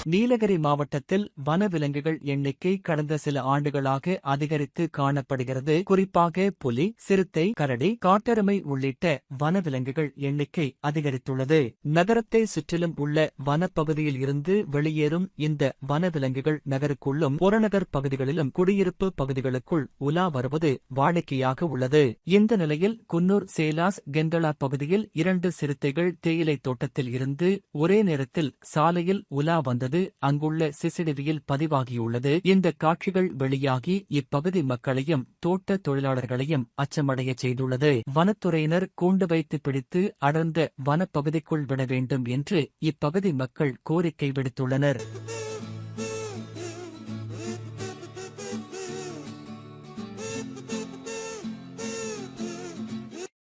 நீலகிரி மாவட்டத்தில் வனவிலங்குகள் எண்ணிக்கை கடந்த சில ஆண்டுகளாக அதிகரித்து காணப்படுகிறது. குறிப்பாக புலி, சிறுத்தை, கரடி, காட்டெருமை உள்ளிட்ட வனவிலங்குகள் எண்ணிக்கை அதிகரித்துள்ளது. நகரத்தை சுற்றிலும் உள்ள வனப்பகுதியில் இருந்து வெளியேறும் இந்த வனவிலங்குகள் நகருக்குள்ளும் புறநகர் பகுதிகளிலும் குடியிருப்பு பகுதிகளுக்குள் உலா வருவது வாடிக்கையாக உள்ளது. இந்த நிலையில் குன்னூர் சேலாஸ் கெந்தளா பகுதியில் 2 சிறுத்தைகள் தேயிலை தோட்டத்தில் இருந்து ஒரே நேரத்தில் சாலையில் உலா வந்தது அங்குள்ள சிசிடிவியில் பதிவாகியுள்ளது. இந்த காட்சிகள் வெளியாகி இப்பகுதி மக்களையும் தோட்ட தொழிலாளர்களையும் அச்சமடைய செய்துள்ளது. வனத்துறையினர் கூண்டு வைத்து பிடித்து அடர்ந்த வனப்பகுதிக்குள் விட வேண்டும் என்று இப்பகுதி மக்கள் கோரிக்கை விடுத்துள்ளனர்.